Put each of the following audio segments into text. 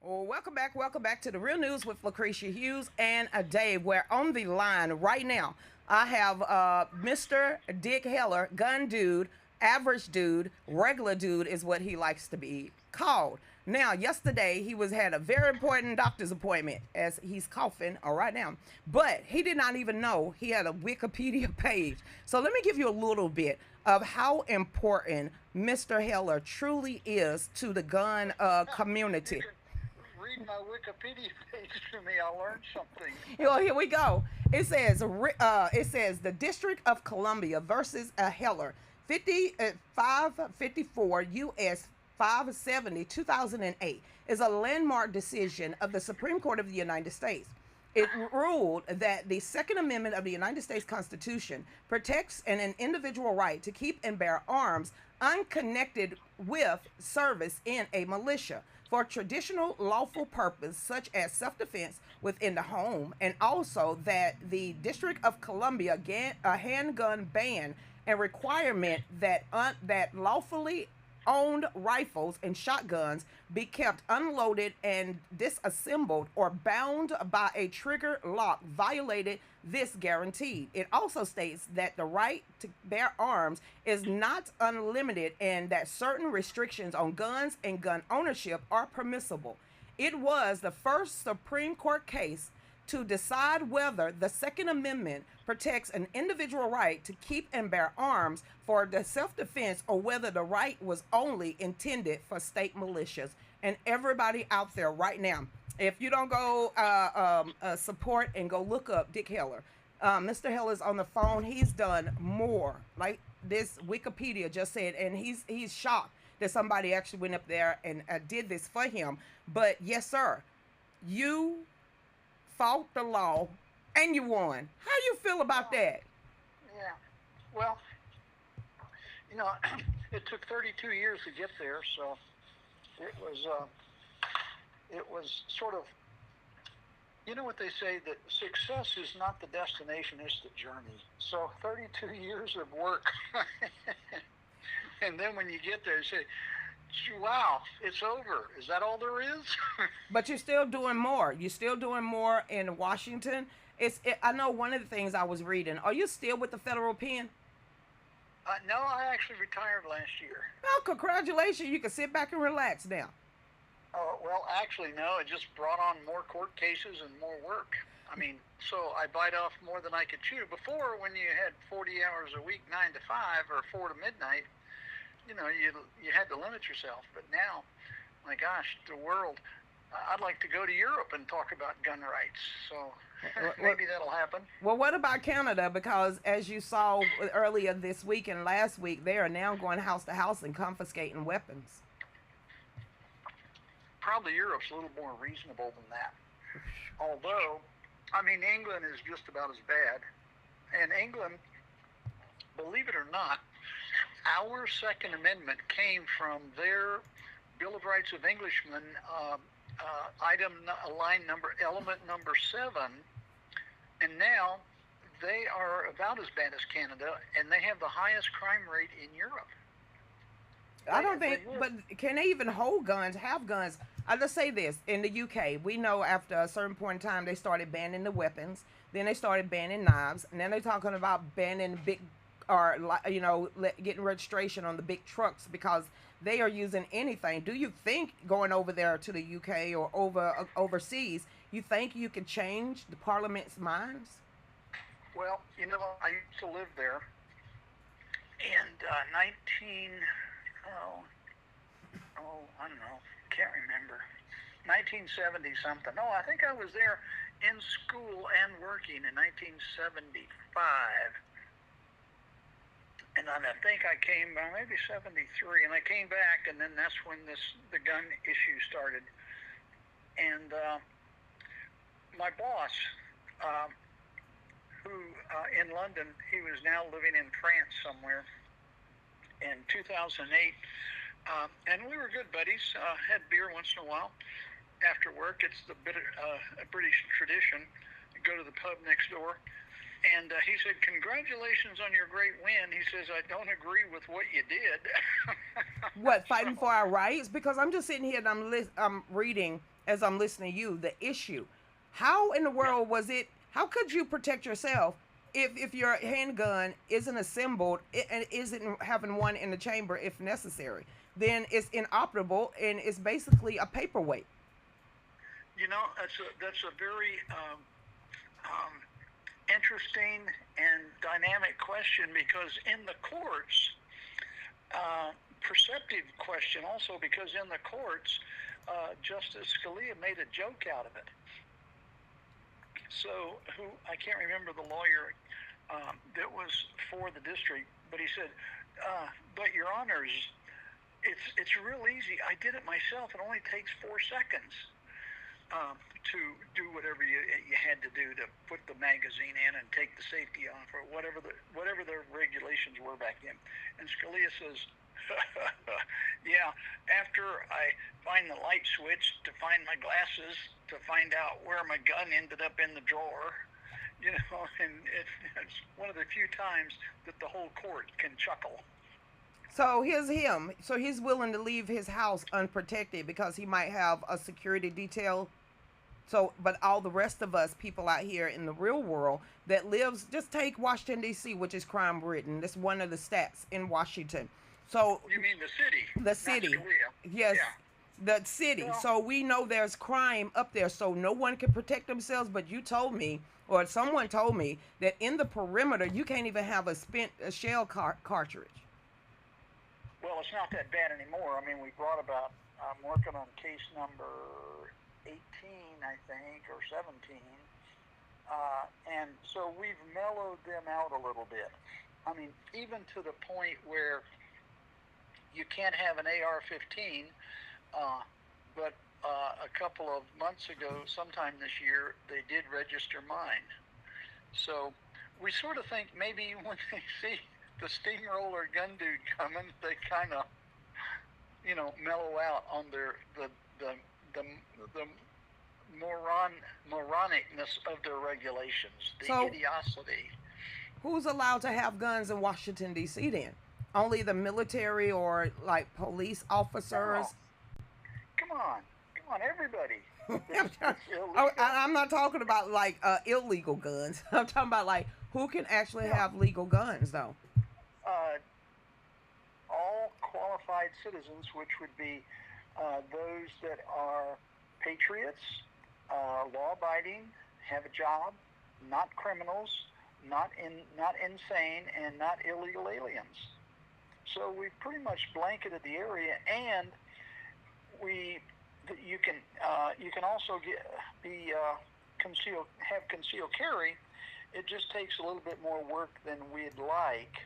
Well, welcome back to the Real News with Lucretia Hughes and Dave. We're on the line right now. I have Mr. Dick Heller, gun dude, average dude, regular dude is what he likes to be called. Now, yesterday he was had a very important doctor's appointment as he's coughing right now, but he did not even know he had a Wikipedia page. So let me give you a little bit of how important Mr. Heller truly is to the gun You community. can read my Wikipedia page to me. I'll learn something. Well, here we go. It says the District of Columbia versus a Heller, 554 U.S. 570 2008 is a landmark decision of the Supreme Court of the United States. It ruled that the Second Amendment of the United States Constitution protects an individual right to keep and bear arms unconnected with service in a militia for traditional lawful purpose such as self-defense within the home, and also that the District of Columbia a handgun ban and requirement that lawfully owned rifles and shotguns be kept unloaded and disassembled or bound by a trigger lock violated this guarantee. It also states that the right to bear arms is not unlimited and that certain restrictions on guns and gun ownership are permissible. It was the first Supreme Court case to decide whether the Second Amendment protects an individual right to keep and bear arms for the self defense or whether the right was only intended for state militias. And everybody out there right now, if you don't go support and go look up Dick Heller, Mr. Heller's on the phone. He's done more, like this Wikipedia just said, and he's shocked that somebody actually went up there and did this for him. But yes, sir, you fought the law and you won. How you feel about Well, that? yeah. Well, you know, it took 32 years to get there, so it was uh, it was sort of, you know what they say, that success is not the destination, it's the journey. So 32 years of work, and then when you get there, you say, "Wow, it's over. Is that all there is?" But you're still doing more. You're still doing more in Washington. I know one of the things I was reading. Are you still with the federal pen? No, I actually retired last year. Oh, congratulations. You can sit back and relax now. Well, actually, no. It just brought on more court cases and more work. I mean, so I bite off more than I could chew. Before, when you had 40 hours a week, 9 to 5 or 4 to midnight, you had to limit yourself. But now, my gosh, the world. I'd like to go to Europe and talk about gun rights. So Well, maybe that'll happen. well, what about Canada? Because as you saw earlier this week and last week, they are now going house to house and confiscating weapons. Probably Europe's a little more reasonable than that. Although, I mean, England is just about as bad. And England, believe it or not, our Second Amendment came from their Bill of Rights of Englishmen, line number, element number 7, and now they are about as bad as Canada, and they have the highest crime rate in Europe. I They don't they think, live. but can they even hold guns, have guns? I just say this in the UK, we know after a certain point in time they started banning the weapons, then they started banning knives, and then they're talking about banning big or getting registration on the big trucks because they are using anything. Do you think going over there to the UK or overseas, you think you can change the parliament's minds? Well, I used to live there, and 19 oh I don't know, can't remember, 1970 something. No, I think I was there in school and working in 1975. And I think I came by maybe 73, and I came back, and then that's when the gun issue started. And my boss, uh, who in London, he was now living in France somewhere in 2008, and we were good buddies. Had beer once in a while after work. It's a British tradition. Go to the pub next door, And he said, "Congratulations on your great win." He says, "I don't agree with what you did." What, fighting So, for our rights? Because I'm just sitting here and I'm reading as I'm listening to you the issue. How in the yeah. world was it? How could you protect yourself if your handgun isn't assembled and isn't having one in the chamber if necessary? Then it's inoperable and it's basically a paperweight. That's a very um, interesting and dynamic question, because in the courts, perceptive question also, because in the courts, Justice Scalia made a joke out of it. So, I can't remember the lawyer that was for the district, but he said, "But Your Honors, it's real easy. I did it myself. It only takes 4 seconds to do whatever you had to do to put the magazine in and take the safety off, or whatever the regulations were back then." And Scalia says, "Yeah, after I find the light switch, to find my glasses, to find out where my gun ended up in the drawer." And it's one of the few times that the whole court can chuckle. So here's him. So he's willing to leave his house unprotected because he might have a security detail. So, but all the rest of us people out here in the real world that lives, just take Washington D.C., which is crime ridden. That's one of the stats in Washington. So You mean the city? the city, Not Scalia. yes, Yeah. the city. Well, So we know there's crime up there. So no one can protect themselves. But you told me, or someone told me, that in the perimeter you can't even have a shell cartridge. well, it's not that bad anymore. I mean, we brought about. I'm working on case number 18, I think, or 17, and so we've mellowed them out a little bit. I mean, even to the point where you can't have an AR-15, but a couple of months ago, sometime this year, they did register mine. So we sort of think maybe when they see the steamroller gun dude coming, they kind of, mellow out on the moronicness of their regulations, the So idiocy. who's allowed to have guns in Washington D.C. then? Only the military or like police officers? No, come on, everybody. It's Oh, illegal. I'm not talking about like illegal guns. I'm talking about like who can actually Yeah. have legal guns though. Uh, all qualified citizens, which would be those that are patriots, law-abiding, have a job, not criminals, not insane, and not illegal aliens. So we've pretty much blanketed the area, and we you can also have concealed carry. It just takes a little bit more work than we'd like,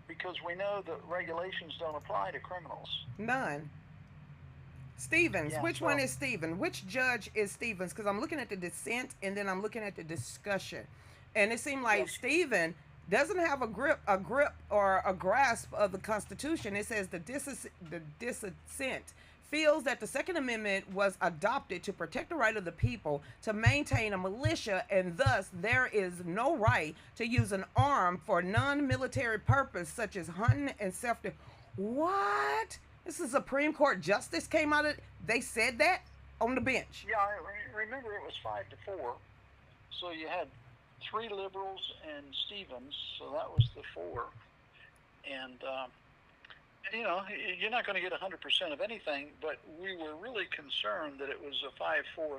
because we know that regulations don't apply to criminals. None. Stevens, Yeah, which one so is Stevens? Which judge is Stevens? Because I'm looking at the dissent and then I'm looking at the discussion, and it seemed like yes, Stephen doesn't have a grip or a grasp of the Constitution. It says the dissent feels that the Second Amendment was adopted to protect the right of the people to maintain a militia, and thus there is no right to use an arm for non-military purpose such as hunting and self-defense. What? This is Supreme Court justice came out of. They said that on the bench. yeah. I remember it was 5-4, so you had 3 liberals and Stevens, so that was the 4, and. You're not going to get 100% of anything, but we were really concerned that it was a 5-4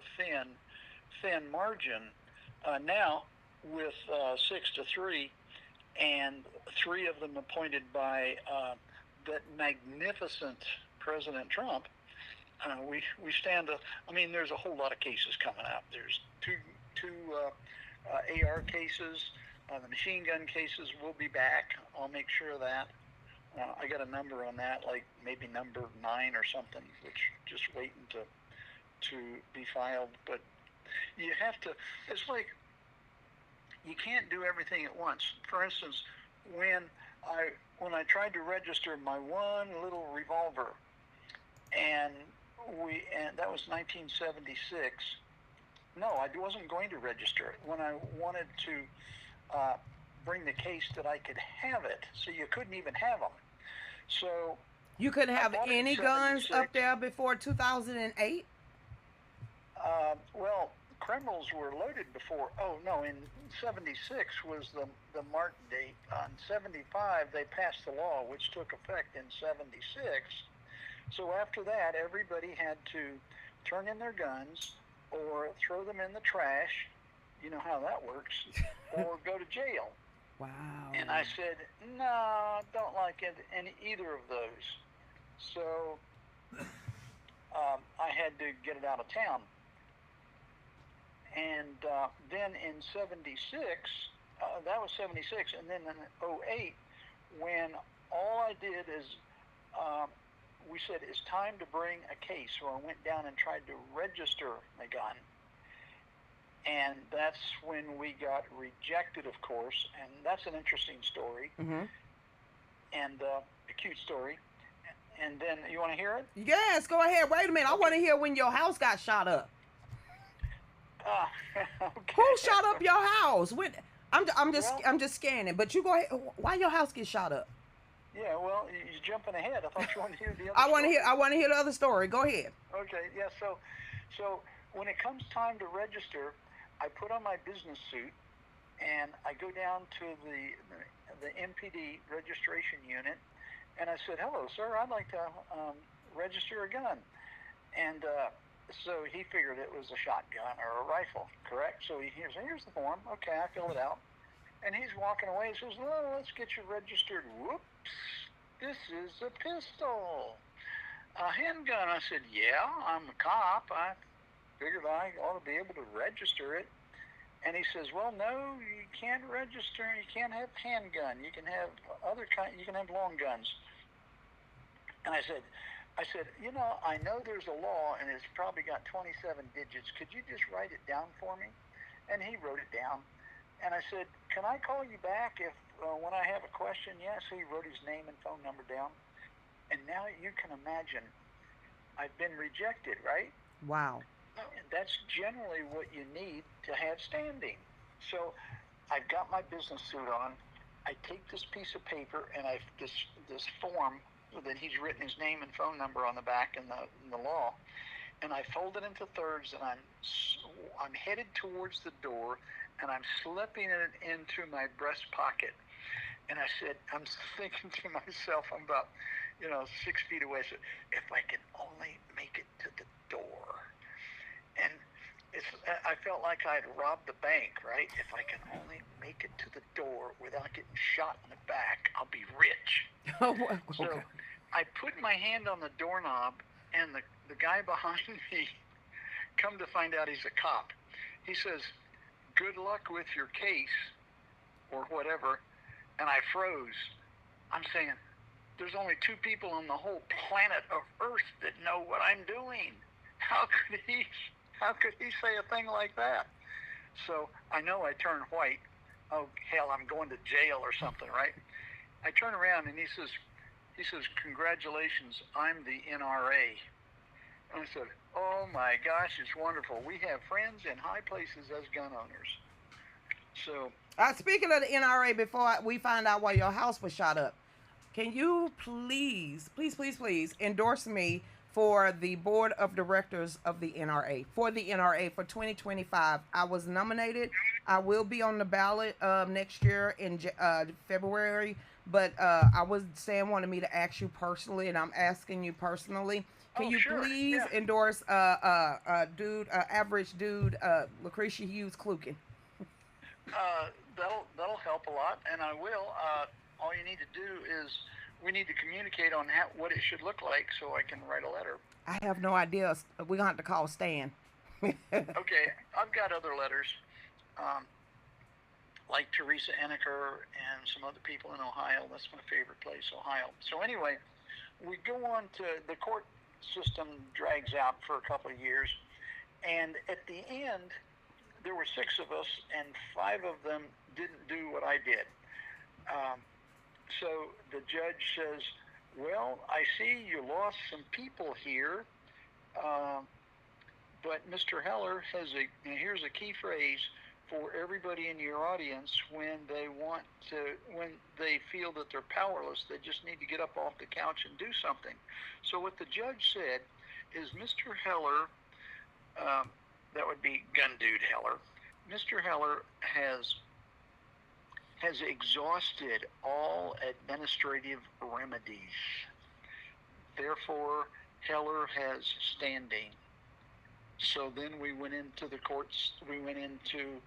thin margin. Now, with 6-3, and 3 of them appointed by that magnificent President Trump, we stand. I mean, there's a whole lot of cases coming out. There's two AR cases. The machine gun cases will be back. I'll make sure of that. I got a number on that, like maybe number 9 or something, which just waiting to be filed. But you have to. It's like you can't do everything at once. For instance, when I tried to register my one little revolver, and that was 1976. No, I wasn't going to register it. When I wanted to bring the case that I could have it, so you couldn't even have them. So You couldn't I have bought it in any guns 76. up there before 2008? Well, criminals were loaded before. Oh no, in '76 was the mark date. On '75 they passed the law, which took effect in '76. So after that, everybody had to turn in their guns or throw them in the trash. You know how that works, or go to jail. Wow. And I said, no, don't like it, any either of those. So I had to get it out of town. And then in '76, that was '76, and then in '08, when all I did is, we said it's time to bring a case, so I went down and tried to register my gun. And that's when we got rejected, of course, and that's an interesting story, Mm-hmm. and a cute story. And then, you want to hear it? Yes, go ahead. Wait a minute. I Okay. want to hear when your house got shot up. Okay. Who shot up your house? When I'm Well- just scanning. But you go ahead. Why your house get shot up? Yeah, well, you're jumping ahead. I thought you wanted to hear the other I want to story. hear. I want to hear the other story. Go ahead. Okay, yeah, so when it comes time to register, I put on my business suit and I go down to the MPD registration unit, and I said, "Hello, sir, I'd like to register a gun." And so he figured it was a shotgun or a rifle, correct? So here's the form. Okay, I filled it out. And he's walking away and says, "Oh, let's get you registered." Whoops, this is a pistol. A handgun. I said, "Yeah, I'm a cop. I figured I ought to be able to register it." And he says, "Well, no, you can't register. You can't have handgun. You can have other kind. You can have long guns." And I said, "You know, I know there's a law, and it's probably got 27 digits. Could you just write it down for me?" And he wrote it down. And I said, "Can I call you back if when I have a question?" Yes. So he wrote his name and phone number down. And now you can imagine, I've been rejected, right? Wow. And that's generally what you need to have standing. So I've got my business suit on. I take this piece of paper and this form that he's written his name and phone number on the back in the law, and I fold it into thirds, and I'm headed towards the door, and I'm slipping it into my breast pocket. And I'm thinking to myself, I'm about 6 feet away. So if I can only make it to the door, and I felt like I'd robbed the bank, right? If I can only make it to the door without getting shot in the back, I'll be rich. Okay. So I put my hand on the doorknob, and the guy behind me, come to find out he's a cop. He says, "Good luck with your case," or whatever. And I froze. I'm saying, there's only 2 people on the whole planet of Earth that know what I'm doing. How could he say a thing like that? So I know I turn white. Oh hell, I'm going to jail or something, right? I turn around and he says, "Congratulations, I'm the NRA." And I said, "Oh my gosh, it's wonderful. We have friends in high places as gun owners." So Speaking of the NRA, before we find out why your house was shot up, can you please endorse me for the board of directors of the NRA, for 2025? I was nominated. I will be on the ballot next year in February, but I was Sam wanted me to ask you personally, and I'm asking you personally. Can you sure, please yeah. endorse average dude, Lucretia Hughes Klukin? That'll help a lot, and I will. All you need to do is we need to communicate on what it should look like, so I can write a letter. I have no idea. We're gonna have to call Stan. Okay, I've got other letters, like Teresa Enneker and some other people in Ohio. That's my favorite place, Ohio. So anyway, we go on to the court system drags out for a couple of years, and at the end, there were 6 of us, and 5 of them didn't do what I did. So the judge says, "Well, I see you lost some people here, But Mr. Heller has and here's a key phrase for everybody in your audience when when they feel that they're powerless, they just need to get up off the couch and do something. So what the judge said is Mr. Heller, that would be Gun Dude Heller, Mr. Heller has exhausted all administrative remedies. Therefore, Heller has standing. So then we went into the courts. We went into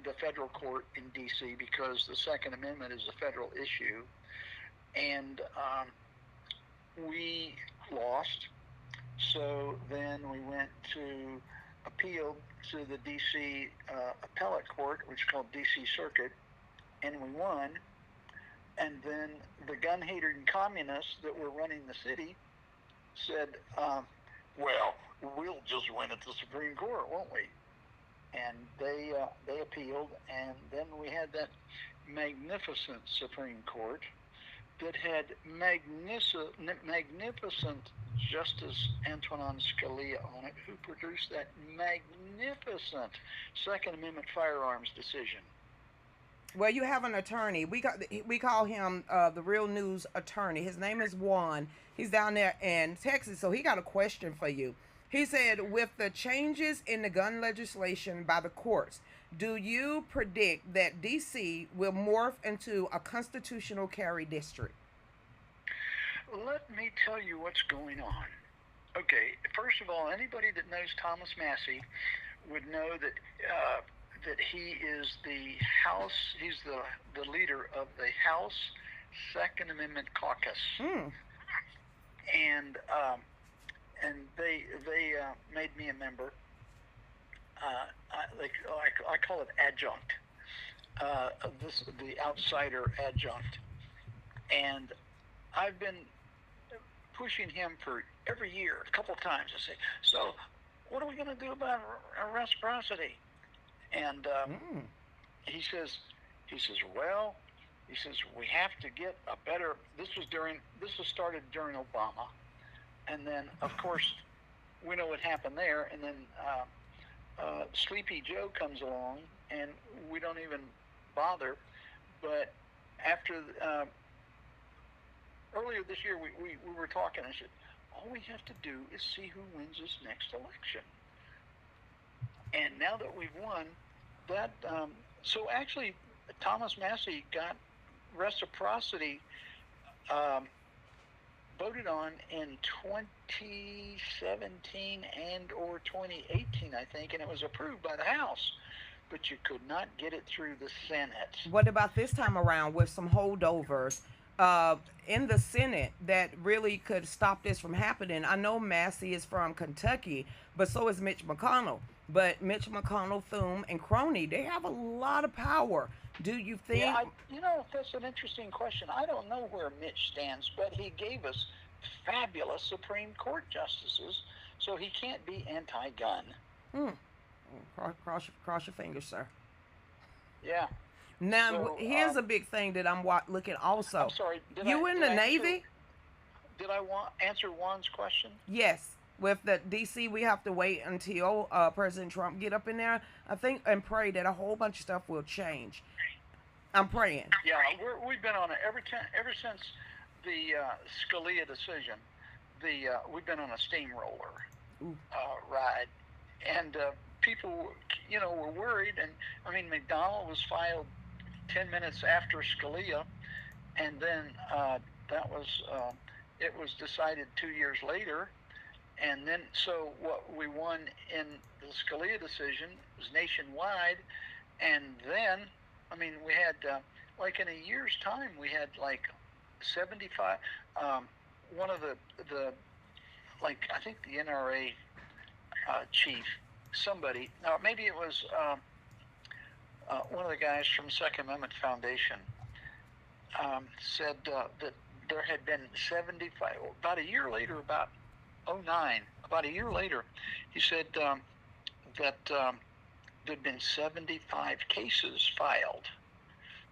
the federal court in D.C. because the Second Amendment is a federal issue, and we lost. So then we went to appeal to the D.C. Appellate Court, which is called D.C. Circuit, and we won. And then the gun-hating communists that were running the city said, well, we'll just win at the Supreme Court, won't we? And they appealed, and then we had that magnificent Supreme Court that had magnificent Justice Antonin Scalia on it, who produced that magnificent Second Amendment firearms decision. Well, you have an attorney. We call him the Real News Attorney. His name is Juan. He's down there in Texas, so he got a question for you. He said, with the changes in the gun legislation by the courts, do you predict that D.C. will morph into a constitutional carry district? Let me tell you what's going on. Okay, first of all, anybody that knows Thomas Massey would know that that he is he's the leader of the House Second Amendment Caucus. And they made me a member. I call it adjunct. The outsider adjunct. And I've been pushing him for every year, a couple times. I say, so what are we going to do about reciprocity? And he says, well, we have to get a better. This was started during Obama, and then of course we know what happened there. And then Sleepy Joe comes along, and we don't even bother. But after earlier this year, we were talking. I said, all we have to do is see who wins this next election. And now that we've won, so actually, Thomas Massey got reciprocity voted on in 2017 and or 2018, I think, and it was approved by the House, but you could not get it through the Senate. What about this time around with some holdovers in the Senate that really could stop this from happening? I know Massey is from Kentucky, but so is Mitch McConnell. But Mitch McConnell, Thune, and Crony, they have a lot of power. Do you think? Yeah, that's an interesting question. I don't know where Mitch stands, but he gave us fabulous Supreme Court justices, so he can't be anti-gun. Cross your fingers, sir. Yeah. Now, here's a big thing that I'm looking also. I'm sorry. You in the Navy? Did I answer Juan's question? Yes. With the D.C., we have to wait until President Trump get up in there, I think, and pray that a whole bunch of stuff will change. I'm praying. Yeah, we've been on it ever since the Scalia decision. We've been on a steamroller ride, and people, were worried. And I mean, McDonald was filed 10 minutes after Scalia, and then it was decided 2 years later. And then, so what we won in the Scalia decision was nationwide. And then, I mean, we had, like in a year's time, we had like 75, one of the I think the NRA chief, somebody, no, maybe it was one of the guys from Second Amendment Foundation, said that there had been 75, about a year later, about a year later, he said that there'd been 75 cases filed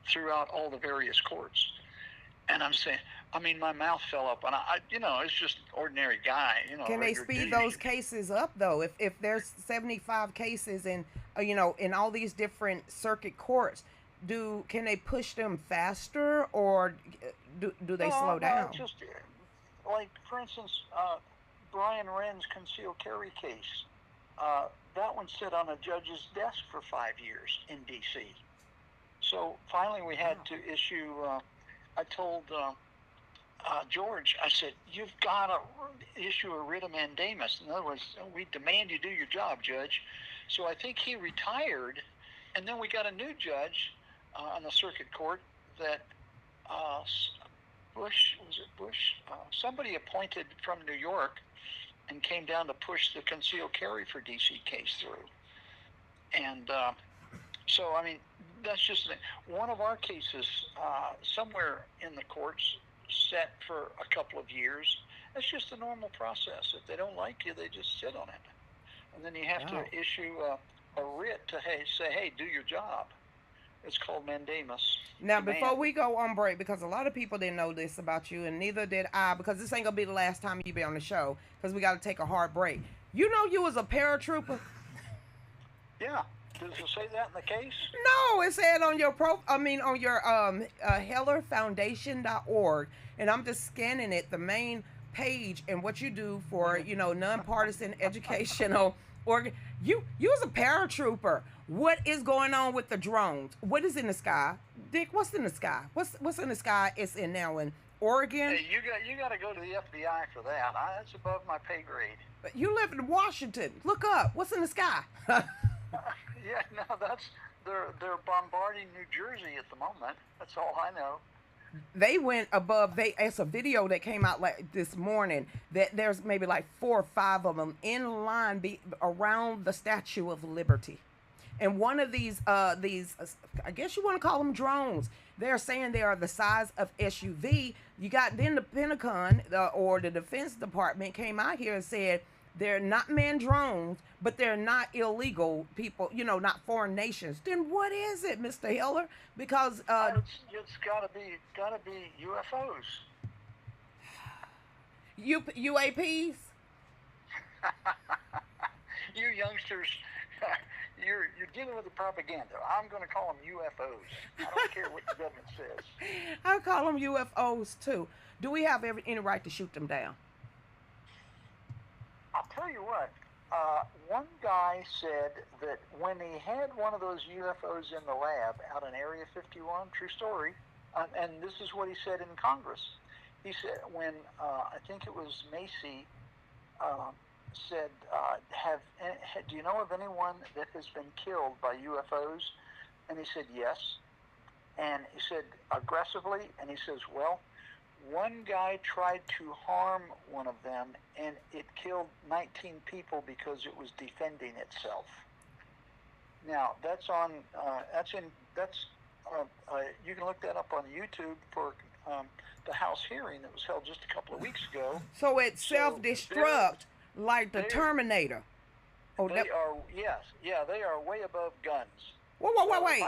throughout all the various courts. And I'm saying, I mean, my mouth fell up, and it's just an ordinary guy, Can they regular speed dude. those cases up though? If there's 75 cases in in all these different circuit courts, can they push them faster, or do they slow down? No, just like, for instance, Brian Wren's concealed carry case. That one sat on a judge's desk for 5 years in D.C. So finally we had to issue, I told George, I said, you've got to issue a writ of mandamus. In other words, we demand you do your job, Judge. So I think he retired, and then we got a new judge on the circuit court that Bush, somebody appointed from New York, and came down to push the concealed carry for D.C. case through. And so, I mean, that's just one of our cases somewhere in the courts set for a couple of years. That's just the normal process. If they don't like you, they just sit on it. And then you have to issue a writ to say, hey, do your job. It's called mandamus. Now, before we go on break, because a lot of people didn't know this about you, and neither did I, because this ain't going to be the last time you be on the show, because we got to take a hard break. You know you was a paratrooper? Yeah. Does it say that in the case? No, it said on your on your hellerfoundation.org, and I'm just scanning it, the main page, and what you do for, nonpartisan educational organ. You was a paratrooper. What is going on with the drones? What is in the sky? Dick, what's in the sky? What's in the sky? It's in now in Oregon. Hey, you got to go to the FBI for that. That's above my pay grade. But you live in Washington. Look up. What's in the sky? Yeah, no, they're bombarding New Jersey at the moment. That's all I know. They went above. It's a video that came out like this morning that there's maybe like 4 or 5 of them in line around the Statue of Liberty. And one of these, I guess you want to call them drones. They're saying they are the size of SUV. You got then the Pentagon or the Defense Department came out here and said they're not manned drones, but they're not illegal people, not foreign nations. Then what is it, Mr. Hiller? Because it's gotta be UFOs. UAPs. You youngsters. You're dealing with the propaganda. I'm going to call them UFOs. I don't care what the government says. I call them UFOs too. Do we have any right to shoot them down? I'll tell you what. One guy said that when he had one of those UFOs in the lab out in Area 51, true story, and this is what he said in Congress. He said when I think it was Macy said, do you know of anyone that has been killed by UFOs? And he said, yes. And he said, aggressively? And he says, well, one guy tried to harm one of them, and it killed 19 people because it was defending itself. Now, you can look that up on YouTube for the House hearing that was held just a couple of weeks ago. So it's self-destruct. Like the Terminator. Oh, they are, yes. Yeah, they are way above guns. Wait.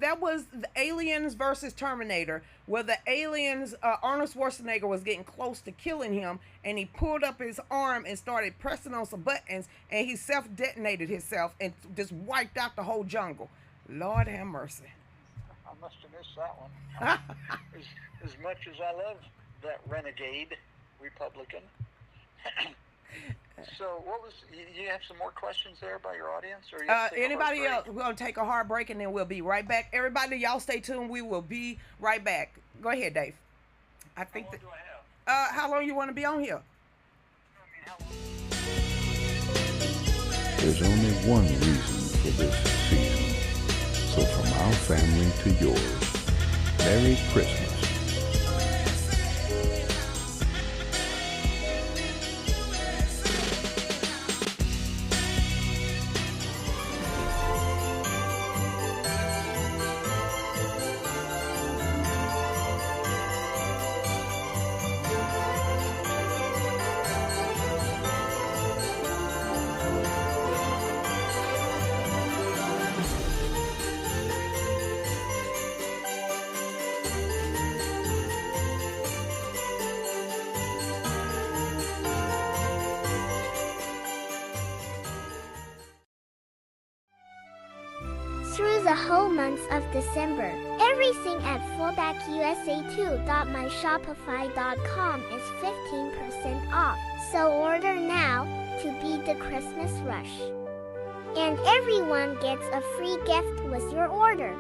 That was the Aliens versus Terminator, where the aliens, Arnold Schwarzenegger was getting close to killing him, and he pulled up his arm and started pressing on some buttons, and he self-detonated himself and just wiped out the whole jungle. Lord have mercy. I must have missed that one. as much as I love that renegade Republican. So you have some more questions there by your audience? Or anybody else? We're going to take a hard break and then we'll be right back. Everybody, y'all stay tuned. We will be right back. Go ahead, Dave. How long do I have? How long you want to be on here? There's only one reason for this season. So from our family to yours, Merry Christmas. through the whole month of December. Everything at fallbackusa2.myshopify.com is 15% off. So order now to beat the Christmas rush. And everyone gets a free gift with your order.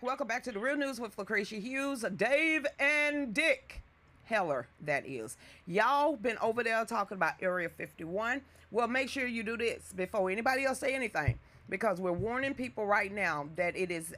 Welcome back to the Real News with Lucretia Hughes, Dave, and Dick Heller, that is. Y'all been over there talking about Area 51. Well, make sure you do this before anybody else say anything, because we're warning people right now that it is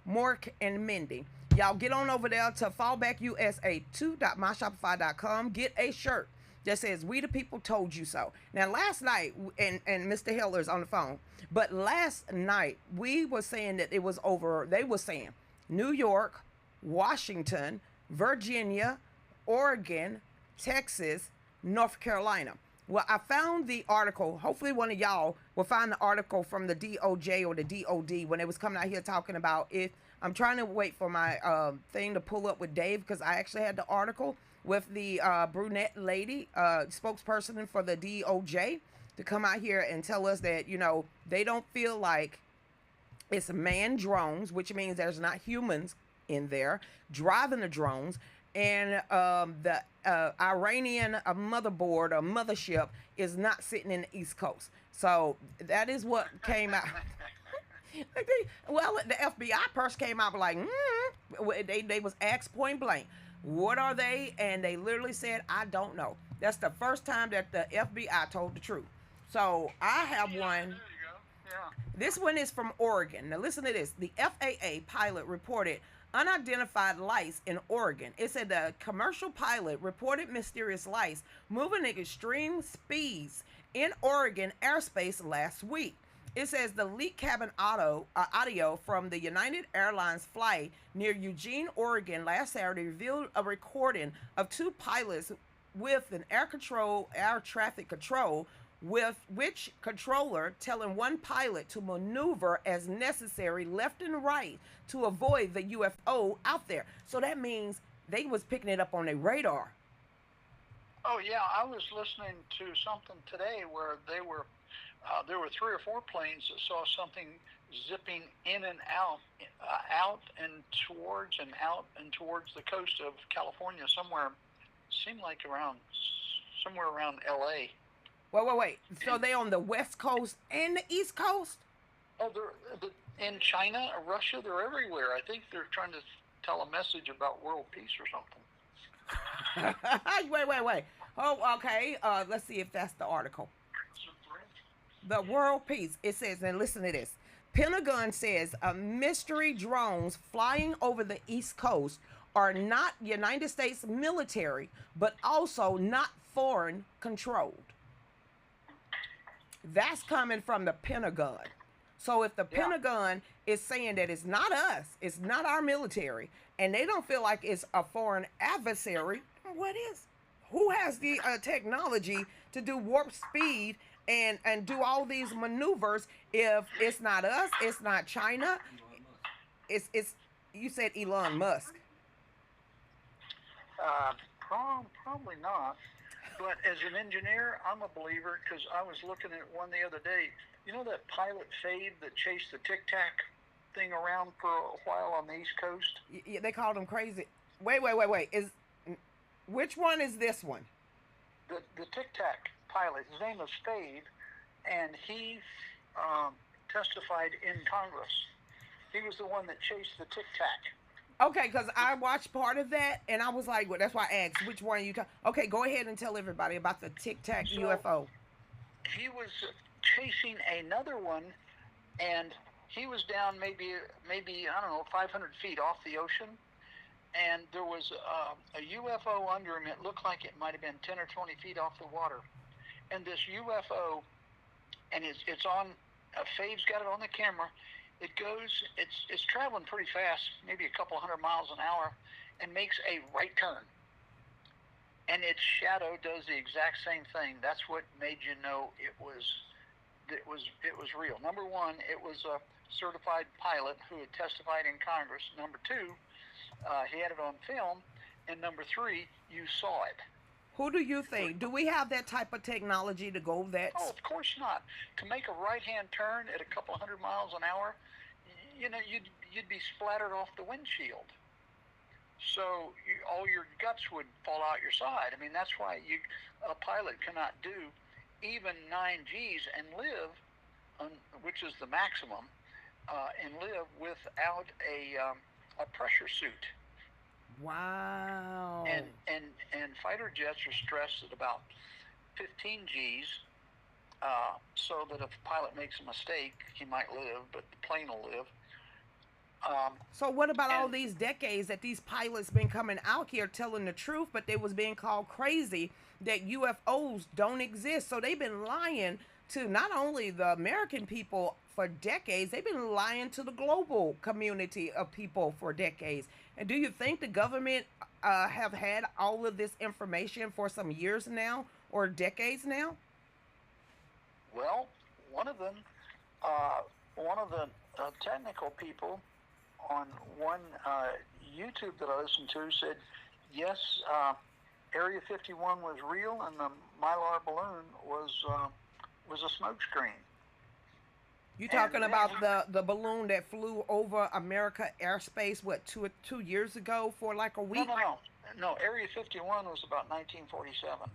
Mork and Mindy. Y'all get on over there to fallbackusa2.myshopify.com. Get a shirt that says, "We the people told you so." Now, last night, and Mr. Heller's on the phone, but last night we were saying that it was over. They were saying New York, Washington, Virginia, Oregon, Texas, North Carolina. Well, I found the article. Hopefully one of y'all will find the article from the DOJ or the DOD when it was coming out here talking about it. I'm trying to wait for my thing to pull up with Dave, because I actually had the article with the brunette lady, spokesperson for the DOJ, to come out here and tell us that, you know, they don't feel like it's manned drones, which means there's not humans in there driving the drones, and the Iranian motherboard or mothership is not sitting in the East Coast. So that is what came out. Well, the FBI person came out like, they was asked point blank, what are they? And they literally said, I don't know. That's the first time that the FBI told the truth. So I have one. There you go. Yeah. This one is from Oregon. Now listen to this. The FAA pilot reported unidentified lights in Oregon. It said the commercial pilot reported mysterious lights moving at extreme speeds in Oregon airspace last week. It says the leaked cabin audio from the United Airlines flight near Eugene, Oregon last Saturday revealed a recording of two pilots with an air traffic control, with which controller telling one pilot to maneuver as necessary left and right to avoid the UFO out there. So that means they was picking it up on their radar. Oh yeah, I was listening to something today where there were 3 or 4 planes that saw something zipping in and out towards the coast of California, somewhere around LA. Wait. So they on the West Coast and the East Coast? Oh, they're in China, Russia, they're everywhere. I think they're trying to tell a message about world peace or something. Wait. Oh, okay. Let's see if that's the article. The world peace. It says, and listen to this. Pentagon says mystery drones flying over the East Coast are not United States military, but also not foreign controlled. That's coming from the Pentagon. So if the Pentagon is saying that it's not us, it's not our military, and they don't feel like it's a foreign adversary, what is? Who has the technology to do warp speed and do all these maneuvers if it's not us, it's not China? It's you said Elon Musk. Probably not. But as an engineer, I'm a believer, because I was looking at one the other day. You know that pilot Fade that chased the Tic Tac thing around for a while on the East Coast? Yeah, they called him crazy. Wait. Which one is this one? The Tic Tac pilot. His name is Fade, and he testified in Congress. He was the one that chased the Tic Tac. Okay, because I watched part of that, and I was like, well, that's why I asked, which one are you talking? Okay, go ahead and tell everybody about the Tic Tac UFO. He was chasing another one, and he was down maybe I don't know, 500 feet off the ocean, and there was a UFO under him. It looked like it might have been 10 or 20 feet off the water, and this UFO, and it's on. Fave's got it on the camera. It goes. It's traveling pretty fast, maybe a couple hundred miles an hour, and makes a right turn. And its shadow does the exact same thing. That's what made you know it was real. Number one, it was a certified pilot who had testified in Congress. Number two, he had it on film. And number three, you saw it. Who do you think? Do we have that type of technology to go that? Oh, of course not. To make a right-hand turn at a couple hundred miles an hour, you'd be splattered off the windshield. So all your guts would fall out your side. I mean, that's why a pilot cannot do even 9 Gs and live, which is the maximum, and live without a pressure suit. Wow. And fighter jets are stressed at about 15 Gs, so that if a pilot makes a mistake, he might live, but the plane will live. So what about all these decades that these pilots been coming out here telling the truth, but they was being called crazy that UFOs don't exist? So they've been lying to not only the American people for decades, they've been lying to the global community of people for decades. And do you think the government have had all of this information for some years now or decades now? Well, one of the technical people on one YouTube that I listened to said, yes, Area 51 was real, and the Mylar balloon was a smokescreen. You talking about the balloon that flew over America airspace, what, two years ago for like a week? No, Area 51 was about 1947.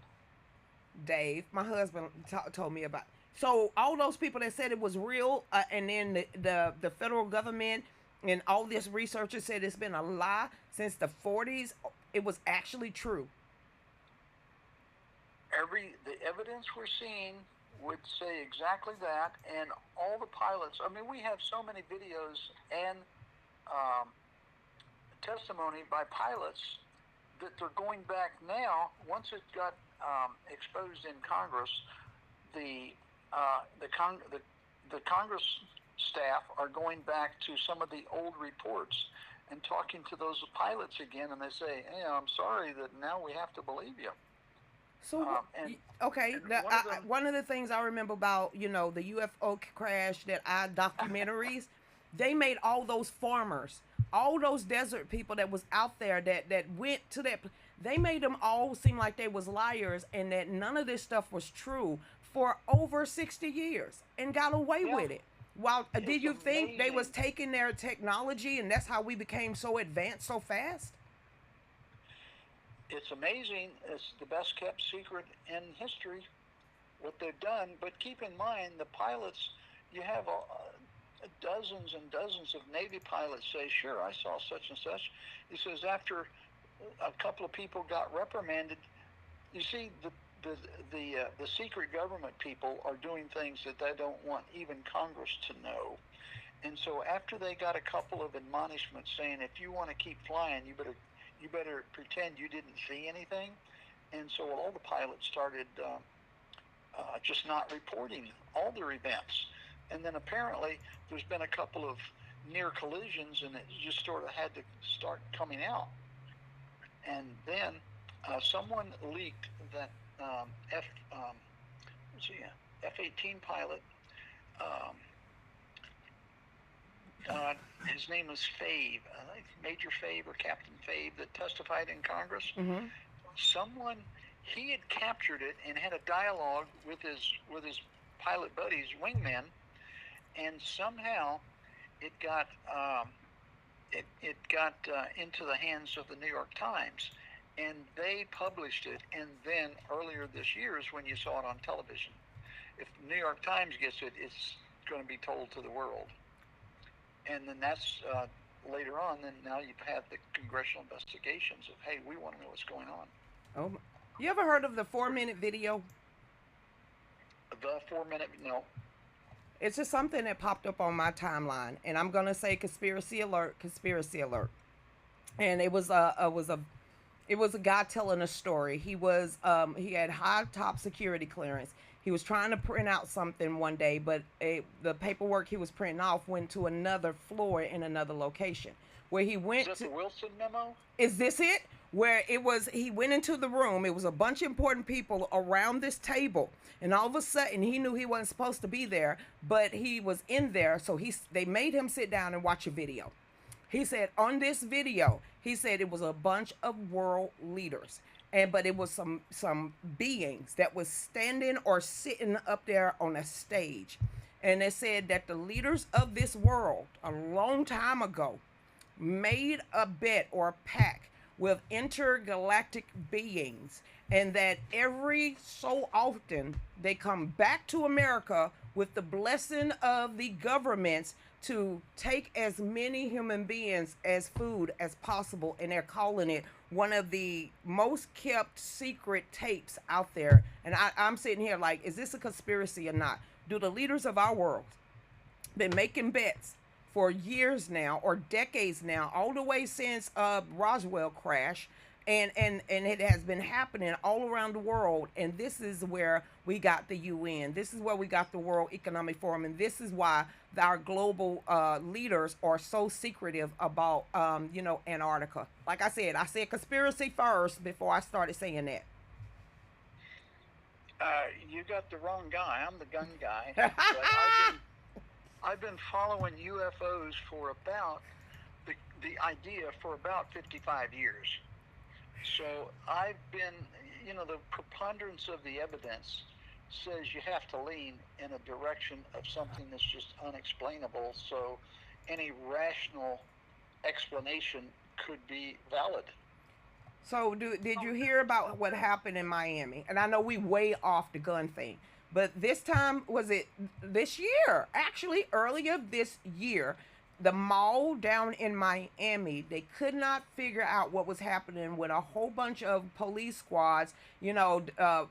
Dave, my husband told me about. So all those people that said it was real, and then the federal government and all this researchers said it's been a lie since the 40s, it was actually true. The evidence we're seeing would say exactly that, and all the pilots, I mean, we have so many videos and testimony by pilots that they're going back now. Once it got exposed in Congress, the Congress staff are going back to some of the old reports and talking to those pilots again, and they say, hey, I'm sorry that now we have to believe you. So, okay, one of the things I remember about, the UFO crash documentaries, they made all those farmers, all those desert people that was out there that went to that, they made them all seem like they was liars and that none of this stuff was true for over 60 years and got away with it. Well, did you think they was taking their technology and that's how we became so advanced so fast? It's amazing. It's the best kept secret in history, what they've done. But keep in mind, the pilots, you have dozens and dozens of Navy pilots say, sure, I saw such and such. He says after a couple of people got reprimanded, you see, the secret government people are doing things that they don't want even Congress to know. And so after they got a couple of admonishments saying, if you want to keep flying, you better pretend you didn't see anything. And so all the pilots started just not reporting all their events. And then apparently there's been a couple of near collisions, and it just sort of had to start coming out. And then someone leaked that F-18 pilot, his name was Fave, Major Fave or Captain Fave, that testified in Congress. Mm-hmm. He had captured it and had a dialogue with his pilot buddies, wingmen, and somehow it got into the hands of the New York Times, and they published it. And then earlier this year is when you saw it on television. If the New York Times gets it, it's going to be told to the world. And then that's later on. Then now you have the congressional investigations of, hey, we want to know what's going on. Oh, you ever heard of the 4-minute video? The 4-minute, no. It's just something that popped up on my timeline, and I'm gonna say conspiracy alert. And it was a It was a guy telling a story. He had high top security clearance. He was trying to print out something one day, but the paperwork he was printing off went to another floor in another location. Where he went Is that the Wilson memo? is this it? Where it was, he went into the room. It was a bunch of important people around this table, and all of a sudden he knew he wasn't supposed to be there, but he was in there. So they made him sit down and watch a video. He said on this video, he said it was a bunch of world leaders, but it was some beings that was standing or sitting up there on a stage, and they said that the leaders of this world a long time ago made a bet or a pact with intergalactic beings, and that every so often they come back to America with the blessing of the governments to take as many human beings as food as possible, and they're calling it one of the most kept secret tapes out there. And I'm sitting here like, is this a conspiracy or not? Do the leaders of our world been making bets for years now or decades now, all the way since Roswell crash, and it has been happening all around the world? And this is where we got the UN. This is where we got the World Economic Forum, and this is why our global leaders are so secretive about Antarctica. Like I said conspiracy first before I started saying that. You got the wrong guy. I'm the gun guy. But I've been following UFOs for about the idea for about 55 years. So I've been, the preponderance of the evidence says you have to lean in a direction of something that's just unexplainable. So any rational explanation could be valid. So did you hear about what happened in Miami? And I know we way off the gun thing, but this time, was it this year? Actually, earlier this year, the mall down in Miami, they could not figure out what was happening with a whole bunch of police squads,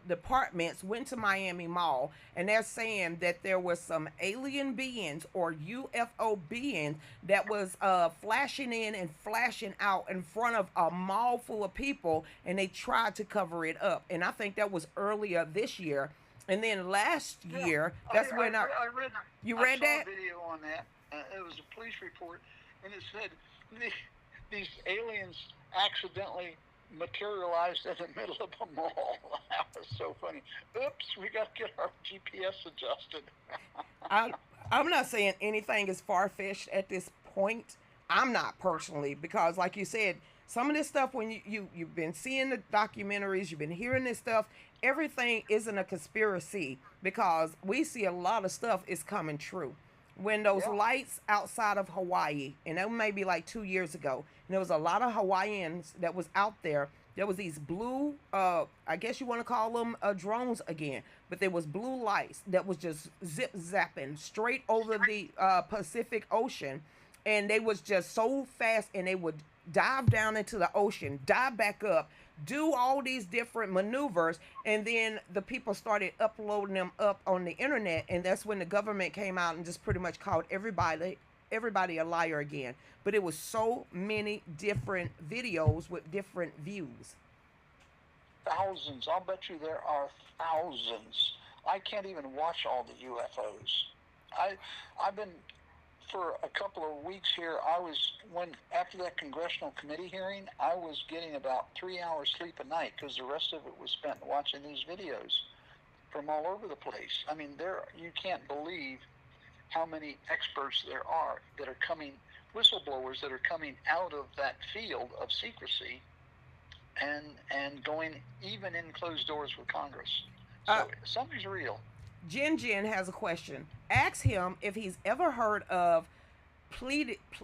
departments went to Miami Mall, and they're saying that there was some alien beings or UFO beings that was flashing in and flashing out in front of a mall full of people, and they tried to cover it up. And I think that was earlier this year. And then last year, that's when I read. You read that? I saw a video on that. It was a police report, and it said these aliens accidentally materialized in the middle of a mall. That was so funny. Oops, we got to get our GPS adjusted. I'm not saying anything is far-fetched at this point. I'm not personally, because like you said, some of this stuff, when you've been seeing the documentaries, you've been hearing this stuff, everything isn't a conspiracy, because we see a lot of stuff is coming true. When those lights outside of Hawaii, and that may be like 2 years ago, and there was a lot of Hawaiians that was out there. There was these blue, I guess you want to call them drones again, but there was blue lights that was just zip-zapping straight over the Pacific Ocean, and they was just so fast, and they would dive down into the ocean, dive back up, do all these different maneuvers, and then the people started uploading them up on the internet, and that's when the government came out and just pretty much called everybody a liar again. But it was so many different videos with different views. Thousands. I'll bet you there are thousands. I can't even watch all the UFOs. I've been, for a couple of weeks here, after that congressional committee hearing, I was getting about 3 hours sleep a night, because the rest of it was spent watching these videos from all over the place. I mean, you can't believe how many experts there are that are coming, whistleblowers that are coming out of that field of secrecy and going even in closed doors with Congress. So something's real. Jen has a question. Ask him if he's ever heard of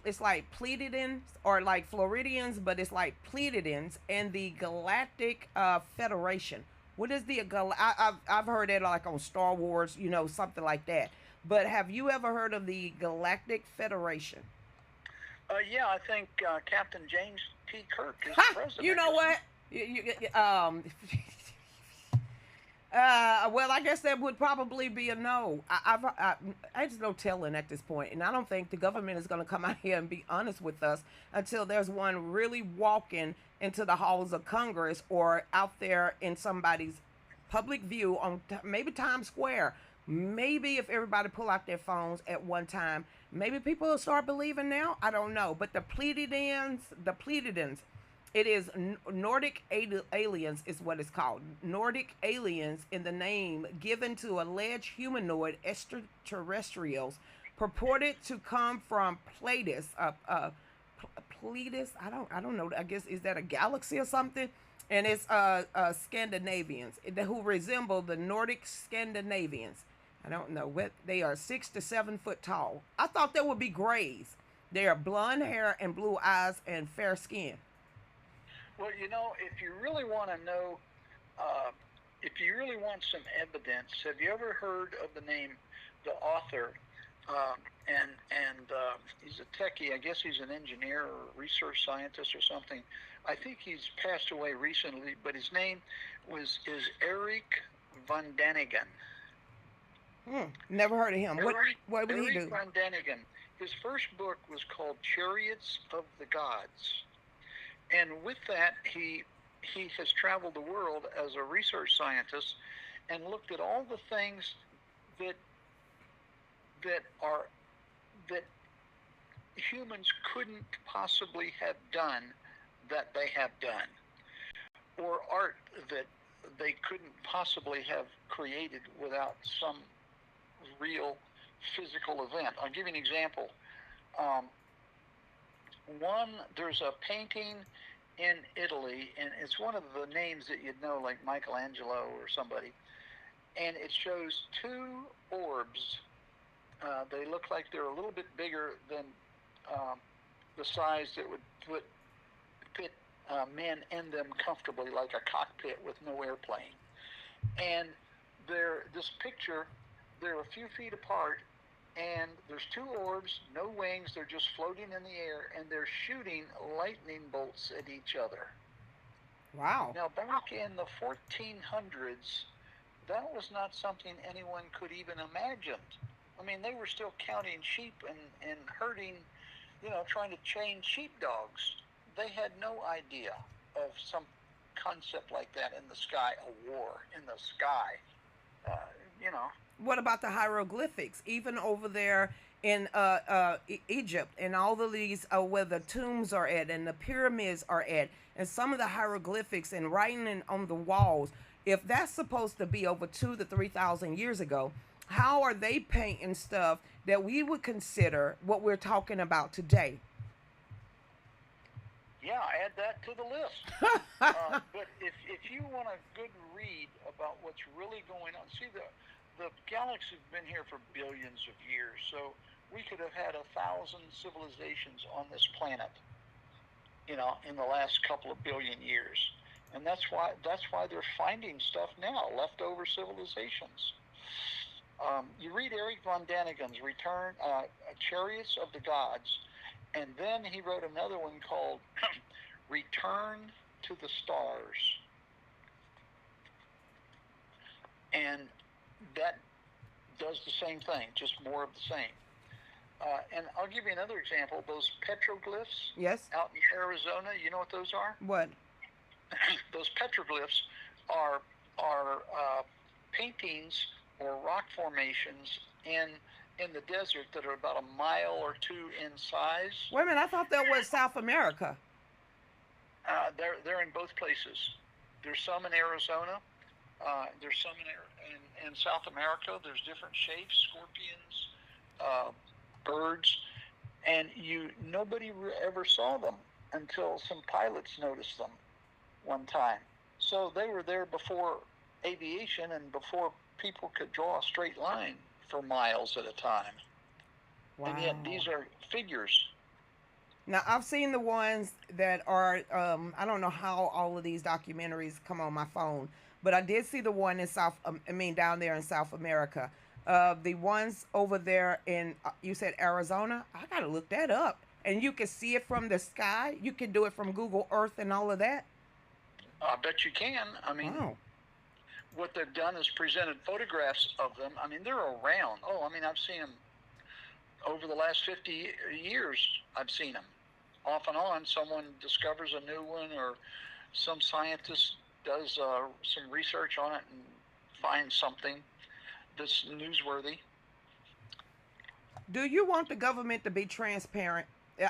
it's like Pleiadians, or like Floridians, but it's like Pleiadians and the Galactic Federation. What is the I've heard it like on Star Wars, something like that. But have you ever heard of the Galactic Federation? Yeah, I think Captain James T. Kirk is the president. You know what? Well, I guess that would probably be a no. I just no telling at this point, and I don't think the government is going to come out here and be honest with us until there's one really walking into the halls of Congress or out there in somebody's public view on maybe Times Square. Maybe if everybody pull out their phones at one time, maybe people will start believing now. I don't know, but the Pleiadians, it is Nordic aliens, is what it's called. Nordic aliens in the name given to alleged humanoid extraterrestrials purported to come from Pleiades. Pleiades. I don't know. I guess is that a galaxy or something? And it's Scandinavians who resemble the Nordic Scandinavians. I don't know what they are, 6 to 7 foot tall. I thought they would be grays. They are blonde hair and blue eyes and fair skin. Well, if you really want to know, if you really want some evidence, have you ever heard of the name, the author, and he's a techie. I guess he's an engineer or research scientist or something. I think he's passed away recently, but his name is Eric von Daniken. Never heard of him. What did he do? Eric von Daniken. His first book was called Chariots of the Gods. And with that, he has traveled the world as a research scientist and looked at all the things that humans couldn't possibly have done that they have done, or art that they couldn't possibly have created without some real physical event. I'll give you an example. There's a painting in Italy, and it's one of the names that you'd know, like Michelangelo or somebody, and it shows two orbs. They look like they're a little bit bigger than the size that would fit men in them comfortably, like a cockpit with no airplane. And this picture, they're a few feet apart, and there's two orbs, no wings, they're just floating in the air, and they're shooting lightning bolts at each other. Wow. Now, back in the 1400s, that was not something anyone could even imagine. I mean, they were still counting sheep and herding, trying to chain sheepdogs. They had no idea of some concept like that in the sky, a war in the sky, What about the hieroglyphics? Even over there in Egypt and all of these, where the tombs are at and the pyramids are at, and some of the hieroglyphics and writing on the walls, if that's supposed to be over 2,000 to 3,000 years ago, how are they painting stuff that we would consider what we're talking about today? Yeah, add that to the list. But if you want a good read about what's really going on, see, the galaxy has been here for billions of years, so we could have had 1,000 civilizations on this planet, in the last couple of billion years. And that's why they're finding stuff now, leftover civilizations. You read Eric von Daniken's Chariots of the Gods, and then he wrote another one called Return to the Stars. And that does the same thing, just more of the same. And I'll give you another example. Those petroglyphs out in Arizona, you know what those are? What? Those petroglyphs are paintings or rock formations in the desert that are about a mile or two in size. Wait a minute, I thought that was South America. They're in both places. There's some in Arizona. There's some in South America. There's different shapes, scorpions, birds, and nobody ever saw them until some pilots noticed them one time. So they were there before aviation and before people could draw a straight line for miles at a time. Wow. And yet these are figures. Now, I've seen the ones that are, I don't know how all of these documentaries come on my phone, but I did see the one in down there in South America. The ones over there in, you said Arizona? I got to look that up. And you can see it from the sky? You can do it from Google Earth and all of that? I bet you can. I mean, wow. what they've done is presented photographs of them. I mean, they're around. Oh, I mean, I've seen them over the last 50 years. I've seen them off and on. Someone discovers a new one, or some scientist does some research on it and finds something that's newsworthy. Do you want the government to be transparent?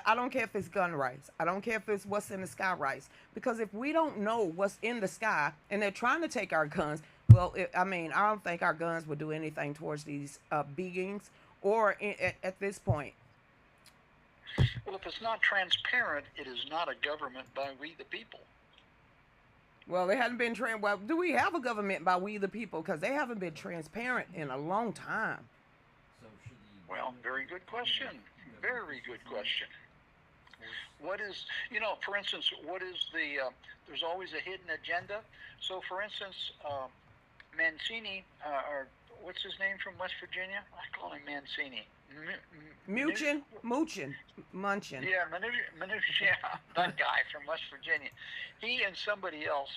I don't care if it's gun rights. I don't care if it's what's in the sky rights. Because if we don't know what's in the sky and they're trying to take our guns, well, I don't think our guns would do anything towards these beings or at this point. Well, if it's not transparent, it is not a government by we the people. Well, it hasn't been well, do we have a government by we the people? Because they haven't been transparent in a long time. Well, very good question. Very good question. What is, for instance, what is there's always a hidden agenda. So, for instance, Mancini, or what's his name from West Virginia? I call him Mancini. Munchin. Yeah, yeah, that guy from West Virginia. He and somebody else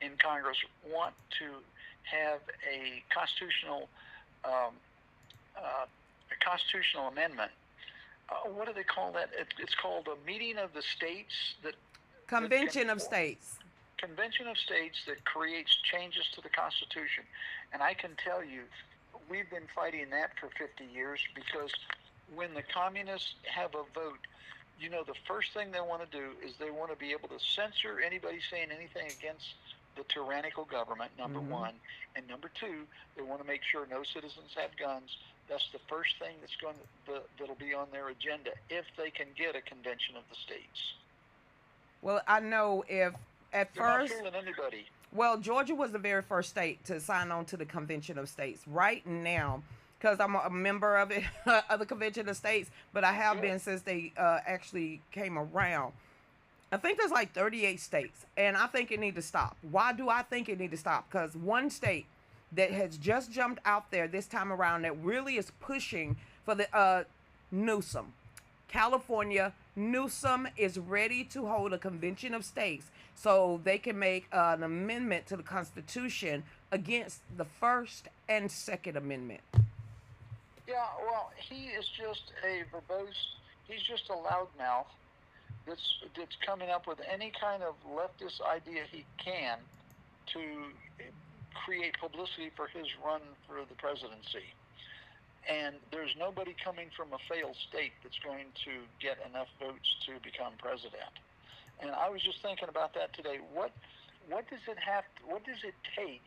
in Congress want to have a constitutional amendment. What do they call that? It's called a meeting of the states Convention of States. Convention of States that creates changes to the Constitution. And I can tell you, we've been fighting that for 50 years, because when the communists have a vote, the first thing they want to do is they want to be able to censor anybody saying anything against the tyrannical government, number one. And number two, they want to make sure no citizens have guns. That's the first thing that'll be on their agenda if they can get a convention of the states. Well, I know if at They're first, not fooling anybody. Well, Georgia was the very first state to sign on to the Convention of States. Right now, because I'm a member of it, of the Convention of States, but I have been since they actually came around. I think there's like 38 states, and I think it need to stop. Why do I think it need to stop? Because one state that has just jumped out there this time around that really is pushing for the Newsom. California, Newsom is ready to hold a convention of states so they can make an amendment to the Constitution against the First and Second Amendment. Yeah, well, he is just a verbose, he's just a loudmouth that's coming up with any kind of leftist idea he can to create publicity for his run for the presidency. And there's nobody coming from a failed state that's going to get enough votes to become president. And I was just thinking about that today. What does it take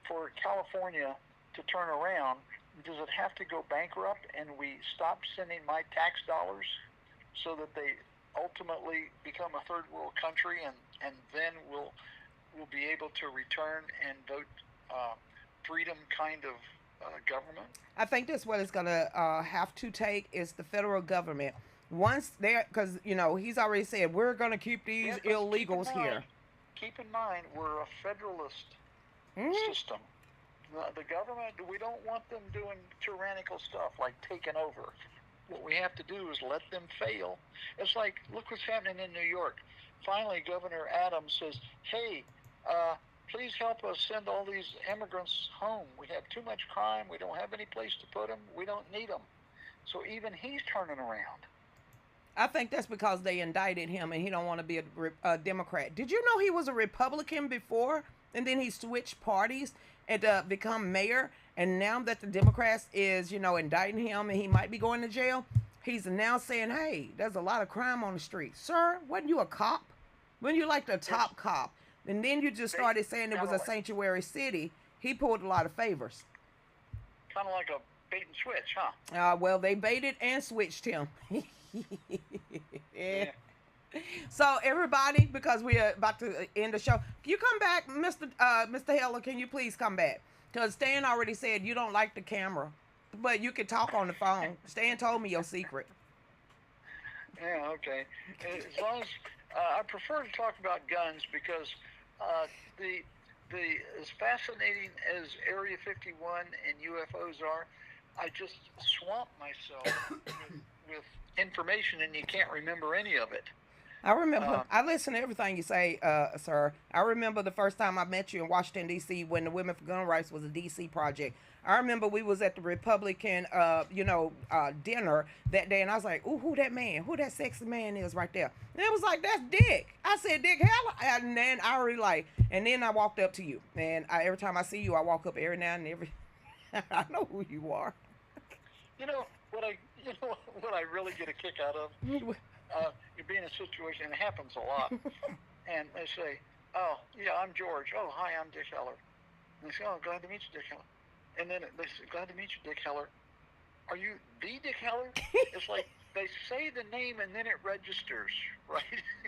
for California to turn around? Does it have to go bankrupt and we stop sending my tax dollars so that they ultimately become a third world country, and then we'll be able to return and vote freedom kind of government? I think that's what it's going to have to take is the federal government. Once they're, because, he's already said, we're going to keep these illegals here. Keep in mind, we're a federalist system. The government, we don't want them doing tyrannical stuff like taking over. What we have to do is let them fail. It's like, look what's happening in New York. Finally, Governor Adams says, hey, please help us send all these immigrants home. We have too much crime. We don't have any place to put them. We don't need them. So even he's turning around. I think that's because they indicted him and he don't want to be a Democrat. Did you know he was a Republican before? And then he switched parties and become mayor. And now that the Democrats is, indicting him and he might be going to jail, he's now saying, hey, there's a lot of crime on the street. Sir, wasn't you a cop? When you like the top cop? And then you just started saying it was a sanctuary city. He pulled a lot of favors. Kind of like a bait and switch, huh? Well, they baited and switched him. Yeah. So everybody, because we are about to end the show, can you come back, Mr. Heller? Can you please come back? Because Stan already said you don't like the camera, but you can talk on the phone. Stan told me your secret. Yeah, okay. As long as I prefer to talk about guns because as fascinating as Area 51 and UFOs are, I just swamp myself with information and you can't remember any of it. I remember. I listen to everything you say, sir. I remember the first time I met you in Washington D.C. when the Women for Gun Rights was a D.C. project. I remember we was at the Republican, dinner that day, and I was like, "Ooh, who that man? Who that sexy man is right there?" And it was like, "That's Dick." I said, "Dick Heller," and then I already like, and then I walked up to you, and every time I see you, I walk up every now and every. I know who you are. You know what I really get a kick out of. You be in a situation, and it happens a lot, and they say, "Oh, yeah, I'm George. Oh, hi, I'm Dick Heller." And they say, "Oh, glad to meet you, Dick Heller." And then they say, "Glad to meet you, Dick Heller." Are you the Dick Heller? It's like they say the name and then it registers, right?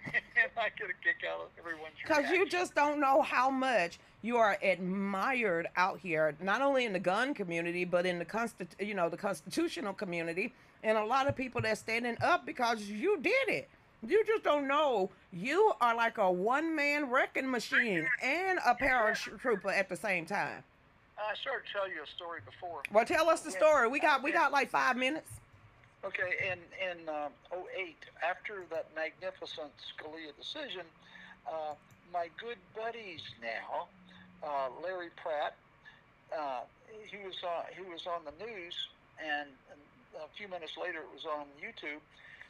And I get a kick out of everyone's Because reaction. you just don't know how much you are admired out here, not only in the gun community, but in the the constitutional community, and a lot of people that's standing up because you did it. You just don't know. You are like a one-man wrecking machine and a paratrooper at the same time. I started to tell you a story before. Well, tell us the story. We got like 5 minutes. Okay, in 08, after that magnificent Scalia decision, my good buddies now, Larry Pratt, he was on the news, and a few minutes later it was on YouTube.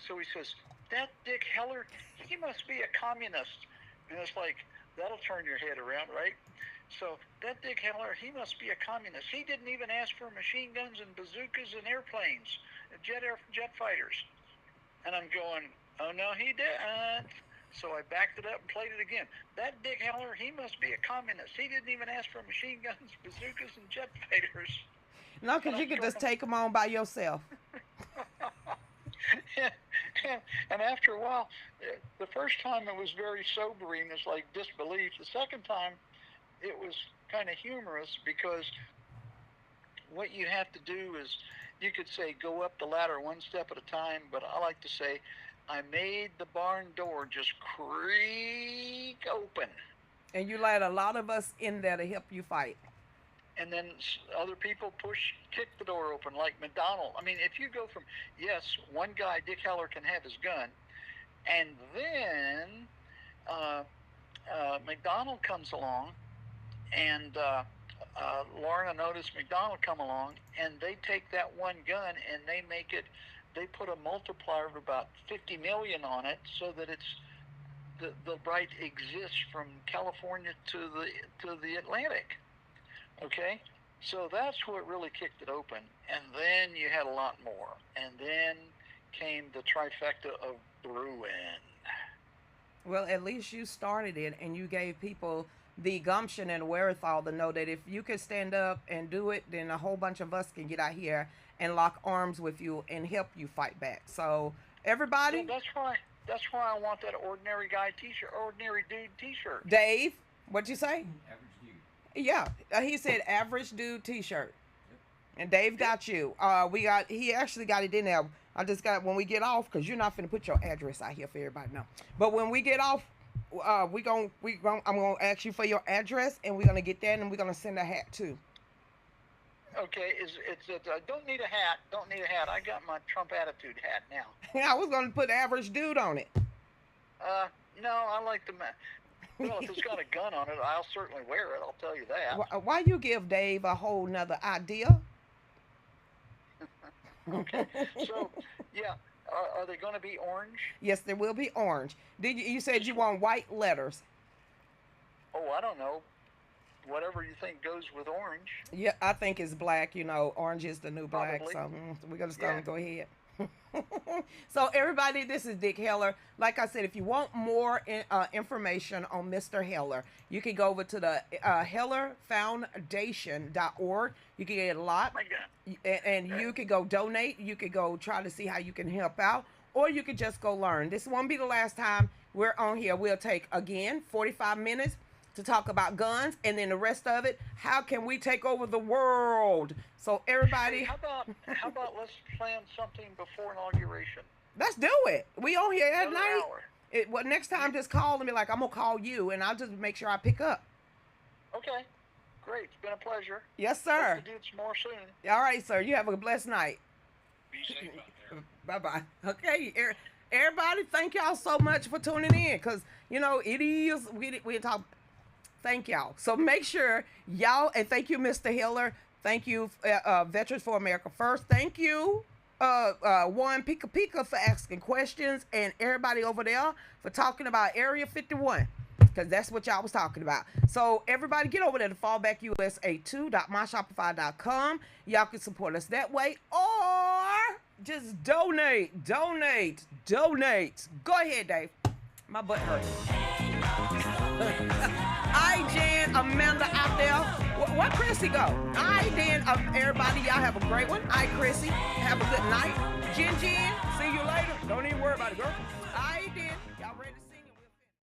So he says, "That Dick Heller, he must be a communist," and it's like, that'll turn your head around, right? So that Dick Heller, he must be a communist. He didn't even ask for machine guns and bazookas and airplanes, jet fighters. And I'm going, "Oh no, he didn't." So I backed it up and played it again. That Dick Heller, he must be a communist. He didn't even ask for machine guns, bazookas, and jet fighters. No, because you could just take them on by yourself. And after a while, the first time it was very sobering, it's like disbelief. The second time, it was kind of humorous, because what you have to do is, you could say, go up the ladder one step at a time, but I like to say, I made the barn door just creak open. And you let a lot of us in there to help you fight. And then other people kick the door open, like McDonald. I mean, if you go from, yes, one guy, Dick Heller, can have his gun, and then McDonald comes along, and Lorna noticed McDonald come along, and they take that one gun and they put a multiplier of about 50 million on it, so that it's the right exists from California to the Atlantic. Okay, so that's what really kicked it open, and then you had a lot more, and then came the trifecta of Bruin. Well, at least you started it, and you gave people the gumption and wherewithal to know that if you can stand up and do it, then a whole bunch of us can get out here and lock arms with you and help you fight back. So everybody, So that's why I want that ordinary guy T-shirt, ordinary dude T-shirt. Dave, what'd you say? Average dude. Yeah, he said average dude T-shirt. And Dave got you. He actually got it in there. I just got, when we get off, because you're not finna put your address out here for everybody to know. But when we get off, I'm gonna ask you for your address, and we're gonna get that, and we're gonna send a hat too. Okay, don't need a hat. Don't need a hat. I got my Trump attitude hat now. I was gonna put average dude on it. No, I like the man. Well, if it's got a gun on it, I'll certainly wear it. I'll tell you that. Why you give Dave a whole nother idea? Okay, so yeah, are they going to be orange? Yes, there will be orange. You said you want white letters? Oh, I don't know. Whatever you think goes with orange. Yeah, I think it's black. Orange is the new black. Probably. So we're just gonna go ahead. So everybody, this is Dick Heller. Like I said, if you want more information on Mr. Heller, you can go over to the hellerfoundation.org. You can get a lot. My God. And you could go donate. You could go try to see how you can help out, or you could just go learn. This won't be the last time we're on here. We'll take, again, 45 minutes to talk about guns, and then the rest of it, how can we take over the world? So everybody, How about let's plan something before inauguration? let's do it. We on here at Another night. hour. Well, next time just call and be like, I'm gonna call you, and I'll just make sure I pick up. Okay, great. It's been a pleasure. Yes, sir. Hope to do some more soon. All right, sir. You have a blessed night. Be safe out there. Bye-bye. Okay, Everybody, thank y'all so much for tuning in, because, you know, it is, we talk, thank y'all. So make sure y'all, and thank you, Mr. Hiller. Thank you, Veterans for America First. Thank you, One Pika Pika, for asking questions, and everybody over there for talking about Area 51, because that's what y'all was talking about. So everybody get over there to fallbackusa2.myshopify.com. Y'all can support us that way, or just donate. Go ahead, Dave. My butt hurts. All right, Jen, Amanda out there. Where Chrissy go? All right, then, everybody, y'all have a great one. All right, Chrissy, have a good night. Jen, see you later. Don't even worry about it, girl. All right, then, y'all ready to see?